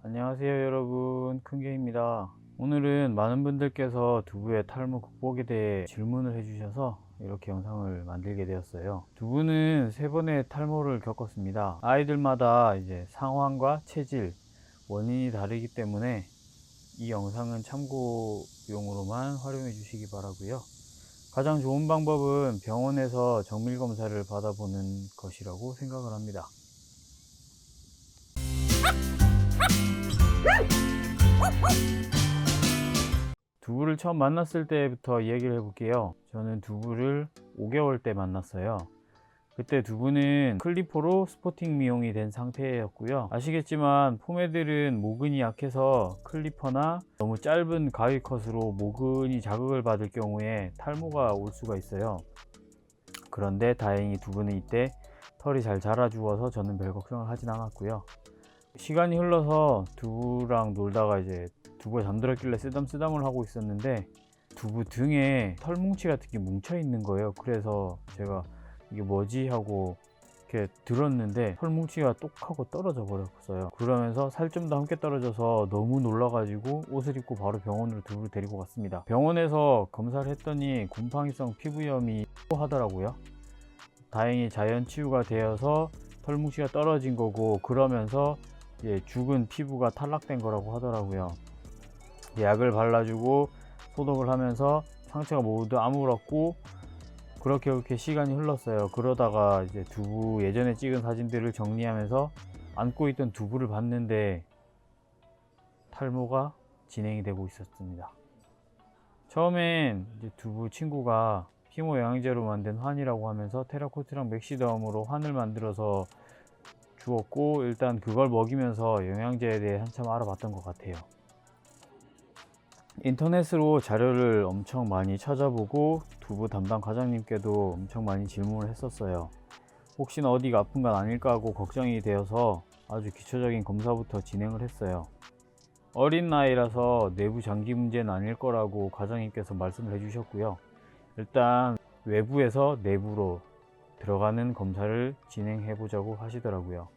안녕하세요 여러분, 큰개입니다. 오늘은 많은 분들께서 두부의 탈모 극복에 대해 질문을 해주셔서 이렇게 영상을 만들게 되었어요. 두부는 3번의 탈모를 겪었습니다. 아이들마다 이제 상황과 체질, 원인이 다르기 때문에 이 영상은 참고용으로만 활용해 주시기 바라고요. 가장 좋은 방법은 병원에서 정밀 검사를 받아보는 것이라고 생각을 합니다. 두부를 처음 만났을 때부터 이야기를 해볼게요. 저는 두부를 5개월 때 만났어요. 그때 두부는 클리퍼로 스포팅 미용이 된 상태였고요. 아시겠지만 포메들은 모근이 약해서 클리퍼나 너무 짧은 가위컷으로 모근이 자극을 받을 경우에 탈모가 올 수가 있어요. 그런데 다행히 두부는 이때 털이 잘 자라 주어서 저는 별 걱정을 하진 않았고요. 시간이 흘러서 두부랑 놀다가 이제 두부가 잠들었길래 쓰담쓰담을 하고 있었는데 두부 등에 털뭉치 같은 게 뭉쳐 있는 거예요. 그래서 제가 이게 뭐지 하고 이렇게 들었는데 털뭉치가 똑 하고 떨어져 버렸어요. 그러면서 살점도 함께 떨어져서 너무 놀라가지고 옷을 입고 바로 병원으로 두부를 데리고 갔습니다. 병원에서 검사를 했더니 곰팡이성 피부염이 하더라고요. 다행히 자연 치유가 되어서 털뭉치가 떨어진 거고, 그러면서 이제 죽은 피부가 탈락된 거라고 하더라고요. 약을 발라주고 소독을 하면서 상처가 모두 아물었고, 그렇게 시간이 흘렀어요. 그러다가 이제 두부 예전에 찍은 사진들을 정리하면서 안고 있던 두부를 봤는데 탈모가 진행이 되고 있었습니다. 처음엔 이제 두부 친구가 피모 영양제로 만든 환이라고 하면서 테라코트랑 맥시덤으로 환을 만들어서 주었고, 일단 그걸 먹이면서 영양제에 대해 한참 알아봤던 것 같아요. 인터넷으로 자료를 엄청 많이 찾아보고 두부 담당 과장님께도 엄청 많이 질문을 했었어요. 혹시나 어디가 아픈 건 아닐까 하고 걱정이 되어서 아주 기초적인 검사부터 진행을 했어요. 어린 나이라서 내부 장기 문제는 아닐 거라고 과장님께서 말씀을 해주셨고요. 일단 외부에서 내부로 들어가는 검사를 진행해 보자고 하시더라고요.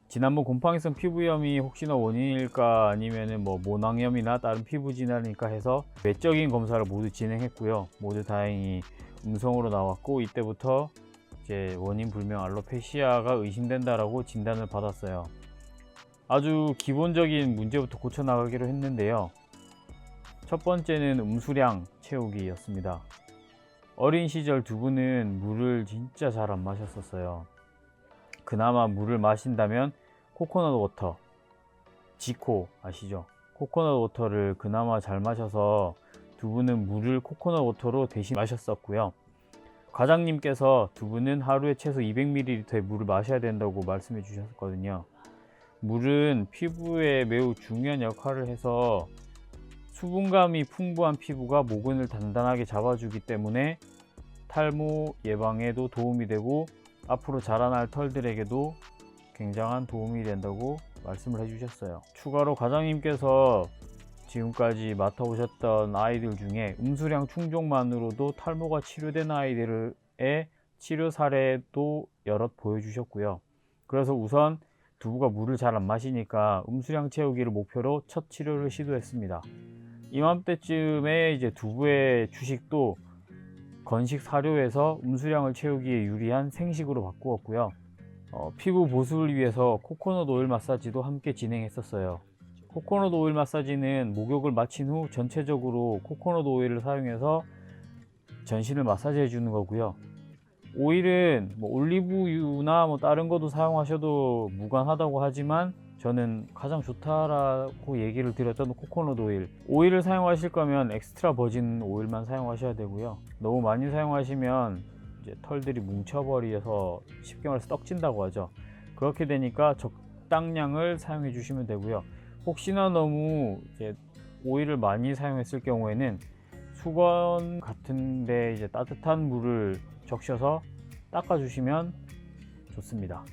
지난번 곰팡이성 피부염이 혹시나 원인일까 아니면은 모낭염이나 다른 피부 질환일까 해서 외적인 검사를 모두 진행했고요. 모두 다행히 음성으로 나왔고, 이때부터 이제 원인 불명 알로페시아가 의심된다라고 진단을 받았어요. 아주 기본적인 문제부터 고쳐 나가기로 했는데요. 첫 번째는 음수량 채우기였습니다. 어린 시절 두부는 물을 진짜 잘 안 마셨었어요. 그나마 물을 마신다면 코코넛 워터, 지코 아시죠? 코코넛 워터를 그나마 잘 마셔서 두부는 물을 코코넛 워터로 대신 마셨었고요. 과장님께서 두부는 하루에 최소 200ml의 물을 마셔야 된다고 말씀해 주셨거든요. 물은 피부에 매우 중요한 역할을 해서 수분감이 풍부한 피부가 모근을 단단하게 잡아주기 때문에 탈모 예방에도 도움이 되고 앞으로 자라날 털들에게도 굉장한 도움이 된다고 말씀을 해주셨어요. 추가로 과장님께서 지금까지 맡아오셨던 아이들 중에 음수량 충족만으로도 탈모가 치료된 아이들의 치료 사례도 여럿 보여주셨고요. 그래서 우선 두부가 물을 잘 안 마시니까 음수량 채우기를 목표로 첫 치료를 시도했습니다. 이맘때쯤에 이제 두부의 주식도 건식 사료에서 음수량을 채우기에 유리한 생식으로 바꾸었고요. 피부 보습을 위해서 코코넛 오일 마사지도 함께 진행했었어요. 코코넛 오일 마사지는 목욕을 마친 후 전체적으로 코코넛 오일을 사용해서 전신을 마사지 해주는 거고요. 오일은 올리브유나 다른 것도 사용하셔도 무관하다고 하지만 저는 가장 좋다라고 얘기를 드렸던 코코넛 오일. 오일을 사용하실 거면 엑스트라 버진 오일만 사용하셔야 되고요. 너무 많이 사용하시면 이제 털들이 뭉쳐버려서 쉽게 말해서 떡진다고 하죠. 그렇게 되니까 적당량을 사용해 주시면 되고요. 혹시나 너무 이제 오일을 많이 사용했을 경우에는 수건 같은데 이제 따뜻한 물을 적셔서 닦아 주시면 좋습니다.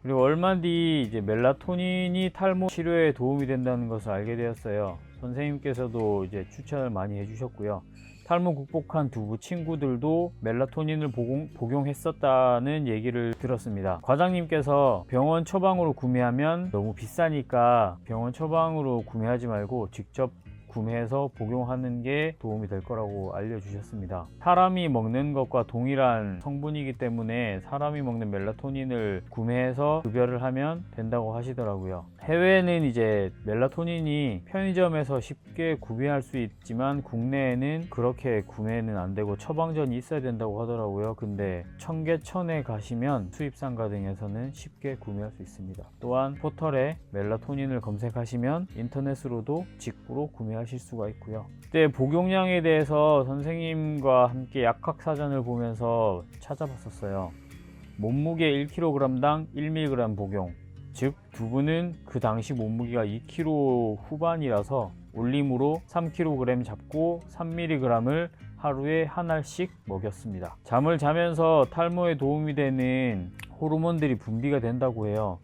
그리고 얼마 뒤 이제 멜라토닌이 탈모 치료에 도움이 된다는 것을 알게 되었어요. 선생님께서도 이제 추천을 많이 해주셨고요. 탈모 극복한 두부 친구들도 멜라토닌을 복용했었다는 얘기를 들었습니다. 과장님께서 병원 처방으로 구매하면 너무 비싸니까 병원 처방으로 구매하지 말고 직접 구매해서 복용하는 게 도움이 될 거라고 알려주셨습니다. 사람이 먹는 것과 동일한 성분이기 때문에 사람이 먹는 멜라토닌을 구매해서 급여를 하면 된다고 하시더라고요. 해외에는 이제 멜라토닌이 편의점에서 쉽게 구매할 수 있지만 국내에는 그렇게 구매는 안 되고 처방전이 있어야 된다고 하더라고요. 근데 청계천에 가시면 수입상가 등에서는 쉽게 구매할 수 있습니다. 또한 포털에 멜라토닌을 검색하시면 인터넷으로도 직구로 구매하실 수가 있고요. 그때 복용량에 대해서 선생님과 함께 약학사전을 보면서 찾아봤었어요. 몸무게 1kg당 1mg 복용, 즉 두부는 그 당시 몸무게가 2kg 후반이라서 올림으로 3kg 잡고 3mg을 하루에 한 알씩 먹였습니다. 잠을 자면서 탈모에 도움이 되는 호르몬들이 분비가 된다고 해요.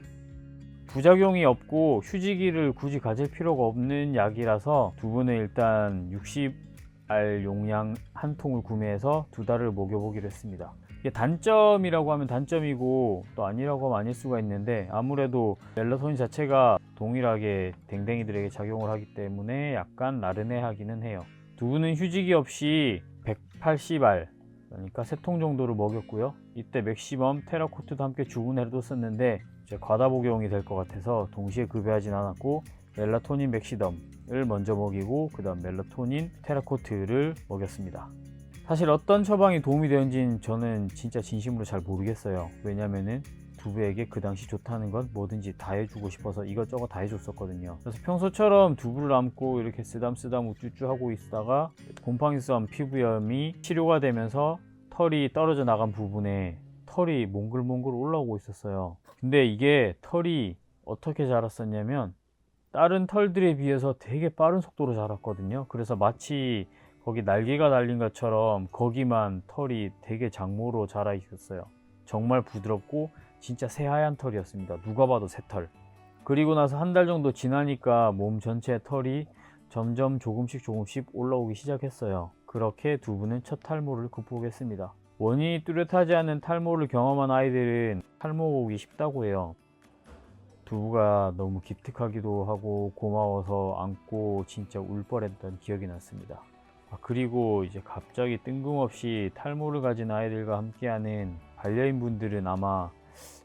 부작용이 없고 휴지기를 굳이 가질 필요가 없는 약이라서 두부는 일단 60알 용량 한 통을 구매해서 2달을 먹여보기로 했습니다. 이게 단점이라고 하면 단점이고 또 아니라고 하면 아닐 수가 있는데, 아무래도 멜라토닌 자체가 동일하게 댕댕이들에게 작용을 하기 때문에 약간 나른해하기는 해요. 두부는 휴지기 없이 180알, 그러니까 3통 정도를 먹였고요. 이때 맥시멈, 테라코트도 함께 주문해뒀었는데 이제 과다 복용이 될 것 같아서 동시에 급여하진 않았고 멜라토닌 맥시덤을 먼저 먹이고 그 다음 멜라토닌 테라코트를 먹였습니다. 사실 어떤 처방이 도움이 되는지는 저는 진짜 진심으로 잘 모르겠어요. 왜냐면은 두부에게 그 당시 좋다는 건 뭐든지 다 해주고 싶어서 이것저것 다 해줬었거든요. 그래서 평소처럼 두부를 안고 이렇게 쓰담쓰담 우쭈쭈 하고 있다가 곰팡이성 피부염이 치료가 되면서 털이 떨어져 나간 부분에 털이 몽글몽글 올라오고 있었어요. 근데 이게 털이 어떻게 자랐었냐면 다른 털들에 비해서 되게 빠른 속도로 자랐거든요. 그래서 마치 거기 날개가 달린 것처럼 거기만 털이 되게 장모로 자라 있었어요. 정말 부드럽고 진짜 새하얀 털이었습니다. 누가 봐도 새털. 그리고 나서 한 달 정도 지나니까 몸 전체의 털이 점점 조금씩 올라오기 시작했어요. 그렇게 두부는 첫 탈모를 극복했습니다. 원인이 뚜렷하지 않은 탈모를 경험한 아이들은 탈모 오기 쉽다고 해요. 두부가 너무 기특하기도 하고 고마워서 안고 진짜 울 뻔했던 기억이 났습니다. 그리고 이제 갑자기 뜬금없이 탈모를 가진 아이들과 함께하는 반려인 분들은 아마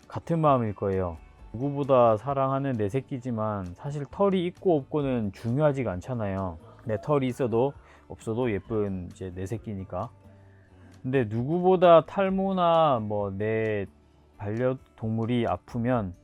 같은 마음일 거예요. 누구보다 사랑하는 내 새끼지만 사실 털이 있고 없고는 중요하지가 않잖아요. 내 털이 있어도 없어도 예쁜 이제 내 새끼니까. 근데 누구보다 탈모나 뭐 내 반려동물이 아프면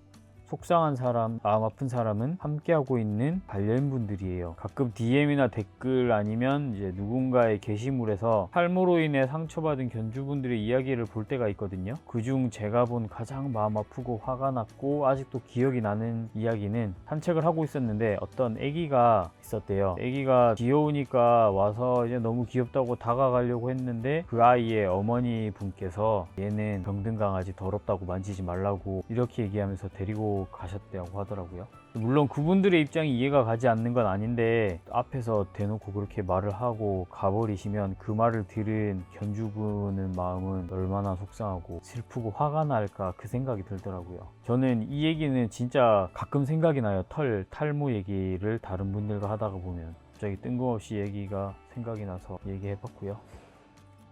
속상한 사람, 마음 아픈 사람은 함께하고 있는 반려인분들이에요. 가끔 DM이나 댓글 아니면 이제 누군가의 게시물에서 탈모로 인해 상처받은 견주분들의 이야기를 볼 때가 있거든요. 그중 제가 본 가장 마음 아프고 화가 났고 아직도 기억이 나는 이야기는, 산책을 하고 있었는데 어떤 아기가 있었대요. 아기가 귀여우니까 와서 이제 너무 귀엽다고 다가가려고 했는데 그 아이의 어머니 분께서 얘는 병든 강아지 더럽다고 만지지 말라고 이렇게 얘기하면서 데리고 가셨다고 하더라고요. 물론 그분들의 입장이 이해가 가지 않는 건 아닌데 앞에서 대놓고 그렇게 말을 하고 가버리시면 그 말을 들은 견주분의 마음은 얼마나 속상하고 슬프고 화가 날까, 그 생각이 들더라고요. 저는 이 얘기는 진짜 가끔 생각이 나요. 탈모 얘기를 다른 분들과 하다가 보면 갑자기 뜬금없이 얘기가 생각이 나서 얘기해봤고요.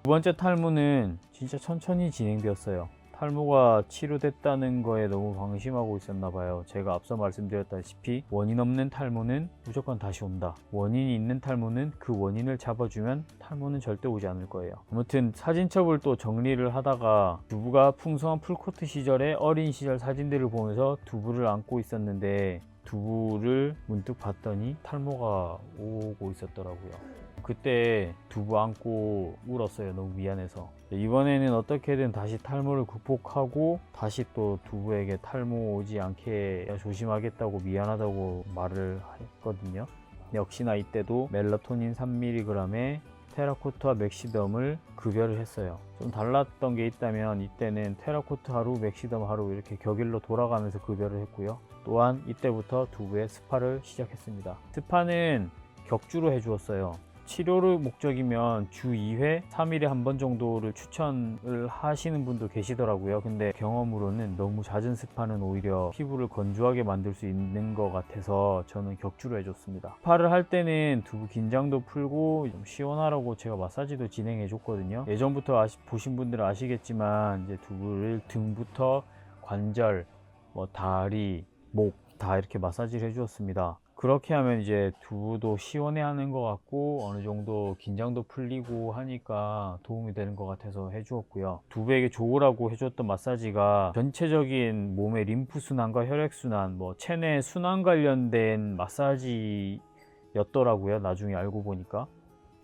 두 번째 탈모는 진짜 천천히 진행되었어요. 탈모가 치료됐다는 거에 너무 방심하고 있었나 봐요. 제가 앞서 말씀드렸다시피 원인 없는 탈모는 무조건 다시 온다. 원인이 있는 탈모는 그 원인을 잡아주면 탈모는 절대 오지 않을 거예요. 아무튼 사진첩을 또 정리를 하다가 두부가 풍성한 풀코트 시절의 어린 시절 사진들을 보면서 두부를 안고 있었는데 두부를 문득 봤더니 탈모가 오고 있었더라고요. 그때 두부 안고 울었어요. 너무 미안해서. 이번에는 어떻게든 다시 탈모를 극복하고 다시 또 두부에게 탈모 오지 않게 조심하겠다고 미안하다고 말을 했거든요. 역시나 이때도 멜라토닌 3mg에 테라코트와 맥시덤을 급여를 했어요. 좀 달랐던 게 있다면 이때는 테라코트 하루, 맥시덤 하루 이렇게 격일로 돌아가면서 급여를 했고요. 또한 이때부터 두부의 스파를 시작했습니다. 스파는 격주로 해주었어요. 치료를 목적이면 주 2회, 3일에 한 번 정도를 추천을 하시는 분도 계시더라고요. 근데 경험으로는 너무 잦은 스파는 오히려 피부를 건조하게 만들 수 있는 것 같아서 저는 격추를 해줬습니다. 스파를 할 때는 두부 긴장도 풀고 좀 시원하라고 제가 마사지도 진행해 줬거든요. 예전부터 보신 분들은 아시겠지만 이제 두부를 등부터 관절, 뭐 다리, 목 다 이렇게 마사지를 해 주었습니다. 그렇게 하면 이제 두부도 시원해 하는 것 같고 어느 정도 긴장도 풀리고 하니까 도움이 되는 것 같아서 해 주었고요. 두부에게 좋으라고 해 줬던 마사지가 전체적인 몸의 림프 순환과 혈액 순환, 뭐 체내 순환 관련된 마사지였더라고요. 나중에 알고 보니까.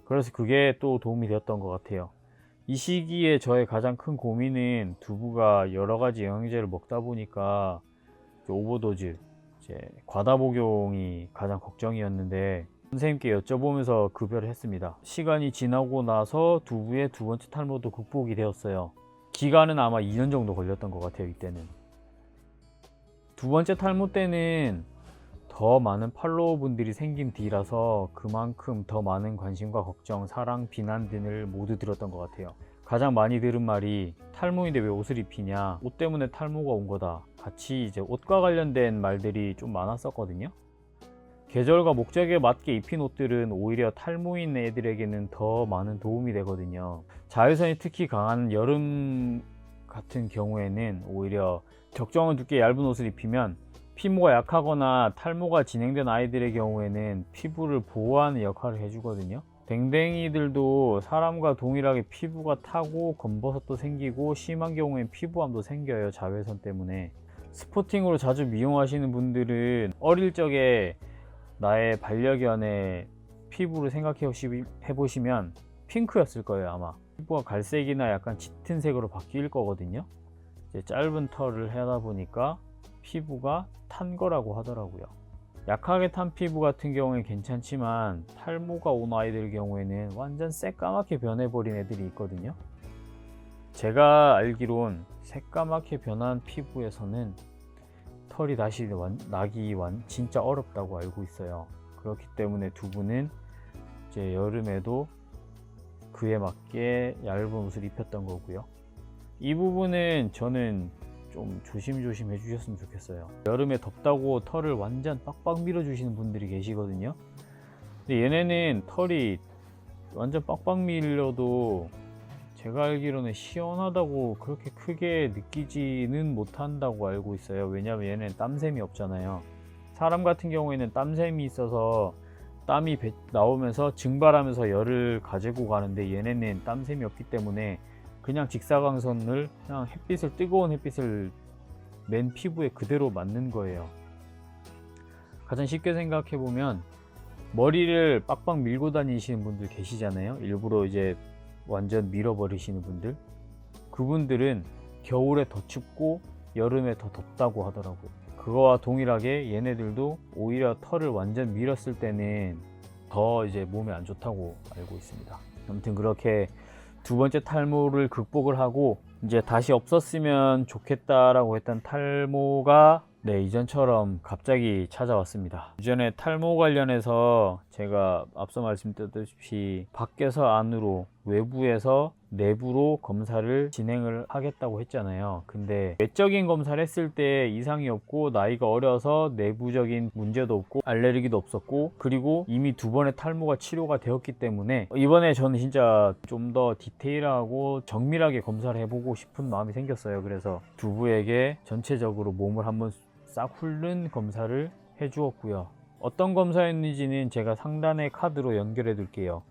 그래서 그게 또 도움이 되었던 것 같아요. 이 시기에 저의 가장 큰 고민은 두부가 여러 가지 영양제를 먹다 보니까 오버도즈, 이제 과다 복용이 가장 걱정이었는데 선생님께 여쭤보면서 급여를 했습니다. 시간이 지나고 나서 두부의 두 번째 탈모도 극복이 되었어요. 기간은 아마 2년 정도 걸렸던 것 같아요. 이때는 두 번째 탈모 때는 더 많은 팔로워 분들이 생긴 뒤라서 그만큼 더 많은 관심과 걱정, 사랑, 비난 등을 모두 들었던 것 같아요. 가장 많이 들은 말이 탈모인데 왜 옷을 입히냐, 옷 때문에 탈모가 온 거다, 같이 이제 옷과 관련된 말들이 좀 많았었거든요. 계절과 목적에 맞게 입힌 옷들은 오히려 탈모인 애들에게는 더 많은 도움이 되거든요. 자외선이 특히 강한 여름 같은 경우에는 오히려 적정한 두께 얇은 옷을 입히면 피부가 약하거나 탈모가 진행된 아이들의 경우에는 피부를 보호하는 역할을 해주거든요. 댕댕이들도 사람과 동일하게 피부가 타고 검버섯도 생기고 심한 경우엔 피부암도 생겨요. 자외선 때문에. 스포팅으로 자주 미용하시는 분들은 어릴 적에 나의 반려견의 피부를 생각해 보시면 핑크였을 거예요. 아마 피부가 갈색이나 약간 짙은 색으로 바뀔 거거든요. 이제 짧은 털을 하다 보니까 피부가 탄 거라고 하더라고요. 약하게 탄 피부 같은 경우는 괜찮지만 탈모가 온 아이들 경우에는 완전 새까맣게 변해버린 애들이 있거든요. 제가 알기론 새까맣게 변한 피부에서는 털이 다시 나기 진짜 어렵다고 알고 있어요. 그렇기 때문에 두부는 이제 여름에도 그에 맞게 얇은 옷을 입혔던 거고요. 이 부분은 저는 좀 조심조심 해주셨으면 좋겠어요. 여름에 덥다고 털을 완전 빡빡 밀어주시는 분들이 계시거든요. 근데 얘네는 털이 완전 빡빡 밀려도 제가 알기로는 시원하다고 그렇게 크게 느끼지는 못한다고 알고 있어요. 왜냐면 얘는 땀샘이 없잖아요. 사람 같은 경우에는 땀샘이 있어서 땀이 나오면서 증발하면서 열을 가지고 가는데 얘네는 땀샘이 없기 때문에 그냥 직사광선을 그냥 뜨거운 햇빛을 맨 피부에 그대로 맞는 거예요. 가장 쉽게 생각해 보면 머리를 빡빡 밀고 다니시는 분들 계시잖아요. 일부러 이제 완전 밀어버리시는 분들. 그분들은 겨울에 더 춥고 여름에 더 덥다고 하더라고요. 그거와 동일하게 얘네들도 오히려 털을 완전 밀었을 때는 더 이제 몸에 안 좋다고 알고 있습니다. 아무튼 그렇게 두 번째 탈모를 극복을 하고 이제 다시 없었으면 좋겠다라고 했던 탈모가 이전처럼 갑자기 찾아왔습니다. 이전에 탈모 관련해서 제가 앞서 말씀드렸듯이 밖에서 안으로, 외부에서 내부로 검사를 진행을 하겠다고 했잖아요. 근데 외적인 검사를 했을 때 이상이 없고 나이가 어려서 내부적인 문제도 없고 알레르기도 없었고 그리고 이미 두 번의 탈모가 치료가 되었기 때문에 이번에 저는 진짜 좀 더 디테일하고 정밀하게 검사를 해보고 싶은 마음이 생겼어요. 그래서 두부에게 전체적으로 몸을 한번 싹 훑는 검사를 해 주었고요. 어떤 검사였는지는 제가 상단에 카드로 연결해 둘게요.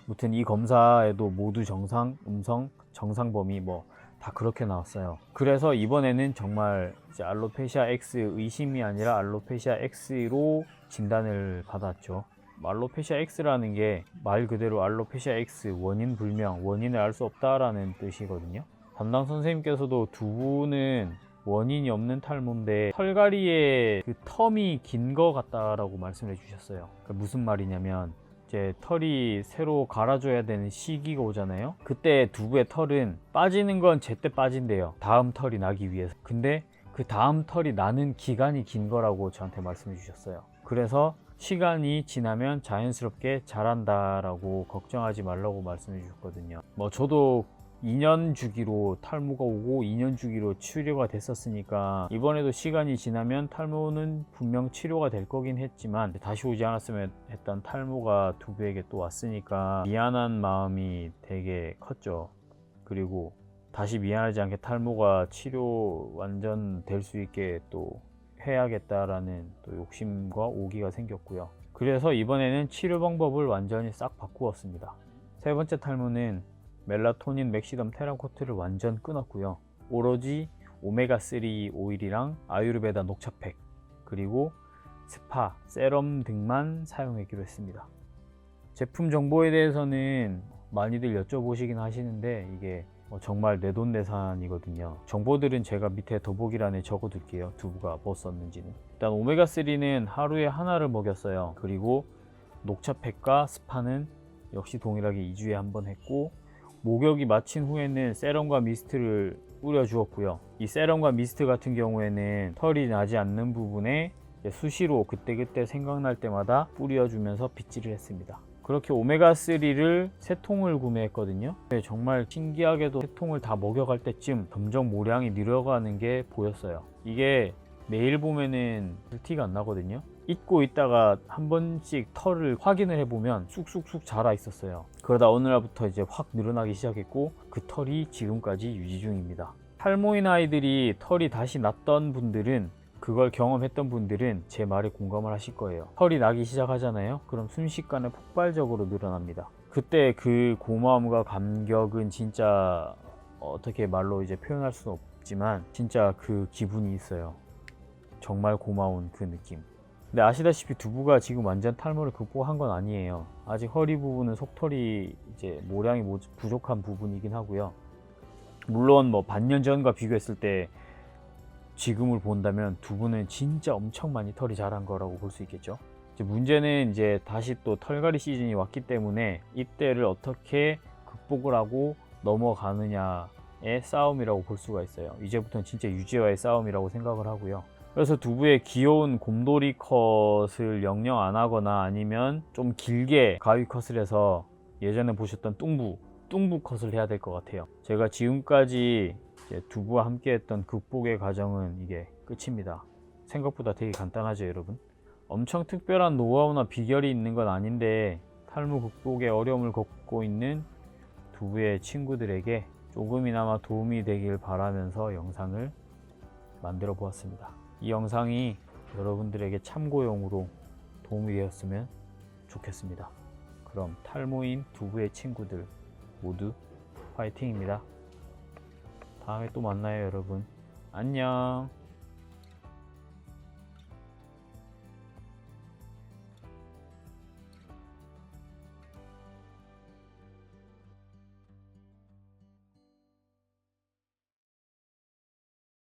아무튼 이 검사에도 모두 정상, 음성, 정상 범위 뭐 다 그렇게 나왔어요. 그래서 이번에는 정말 이제 알로페시아 X 의심이 아니라 알로페시아 X로 진단을 받았죠. 알로페시아 X라는 게 말 그대로 알로페시아 X, 원인 불명, 원인을 알 수 없다라는 뜻이거든요. 담당 선생님께서도 두부는 원인이 없는 탈모인데 털갈이의 그 텀이 긴 것 같다라고 말씀해 주셨어요. 그러니까 무슨 말이냐면 이제 털이 새로 갈아줘야 되는 시기가 오잖아요. 그때 두부의 털은 빠지는 건 제때 빠진대요. 다음 털이 나기 위해서. 근데 그 다음 털이 나는 기간이 긴 거라고 저한테 말씀해 주셨어요. 그래서 시간이 지나면 자연스럽게 자란다라고 걱정하지 말라고 말씀해 주셨거든요. 뭐 저도 2년 주기로 탈모가 오고 2년 주기로 치료가 됐었으니까 이번에도 시간이 지나면 탈모는 분명 치료가 될 거긴 했지만 다시 오지 않았으면 했던 탈모가 두부에게 또 왔으니까 미안한 마음이 되게 컸죠. 그리고 다시 미안하지 않게 탈모가 치료 완전 될 수 있게 또 해야겠다라는 또 욕심과 오기가 생겼고요. 그래서 이번에는 치료 방법을 완전히 싹 바꾸었습니다. 세 번째 탈모는 멜라토닌 맥시덤 테라코트를 완전 끊었고요. 오로지 오메가3 오일이랑 아유르베다 녹차팩 그리고 스파, 세럼 등만 사용하기로 했습니다. 제품 정보에 대해서는 많이들 여쭤보시긴 하시는데 이게 정말 내돈내산이거든요. 정보들은 제가 밑에 더보기란에 적어 둘게요. 두부가 뭐 썼는지는. 일단 오메가3는 하루에 하나를 먹였어요. 그리고 녹차팩과 스파는 역시 동일하게 2주에 한 번 했고, 목욕이 마친 후에는 세럼과 미스트를 뿌려 주었고요. 이 세럼과 미스트 같은 경우에는 털이 나지 않는 부분에 수시로 그때그때 생각날 때마다 뿌려주면서 빗질을 했습니다. 그렇게 오메가3를 3통을 구매했거든요. 정말 신기하게도 3통을 다 먹여갈 때쯤 점점 모량이 늘어가는 게 보였어요. 이게 매일 보면은 티가 안 나거든요. 잊고 있다가 한 번씩 털을 확인을 해보면 쑥쑥쑥 자라 있었어요. 그러다 어느 날부터 이제 확 늘어나기 시작했고 그 털이 지금까지 유지 중입니다. 탈모인 아이들이 털이 다시 났던 분들은, 그걸 경험했던 분들은 제 말에 공감을 하실 거예요. 털이 나기 시작하잖아요. 그럼 순식간에 폭발적으로 늘어납니다. 그때 그 고마움과 감격은 진짜 어떻게 말로 이제 표현할 수는 없지만 진짜 그 기분이 있어요. 정말 고마운 그 느낌. 근데 아시다시피 두부가 지금 완전 탈모를 극복한 건 아니에요. 아직 허리 부분은 속털이 이제 모량이 부족한 부분이긴 하고요. 물론 뭐 반년 전과 비교했을 때 지금을 본다면 두부는 진짜 엄청 많이 털이 자란 거라고 볼 수 있겠죠. 이제 문제는 이제 다시 또 털갈이 시즌이 왔기 때문에 이때를 어떻게 극복을 하고 넘어가느냐의 싸움이라고 볼 수가 있어요. 이제부터는 진짜 유지와의 싸움이라고 생각을 하고요. 그래서 두부의 귀여운 곰돌이 컷을 영영 안 하거나 아니면 좀 길게 가위 컷을 해서 예전에 보셨던 뚱부 컷을 해야 될 것 같아요. 제가 지금까지 두부와 함께 했던 극복의 과정은 이게 끝입니다. 생각보다 되게 간단하죠, 여러분? 엄청 특별한 노하우나 비결이 있는 건 아닌데 탈모 극복에 어려움을 겪고 있는 두부의 친구들에게 조금이나마 도움이 되길 바라면서 영상을 만들어 보았습니다. 이 영상이 여러분들에게 참고용으로 도움이 되었으면 좋겠습니다. 그럼 탈모인 두부의 친구들 모두 화이팅입니다. 다음에 또 만나요, 여러분. 안녕.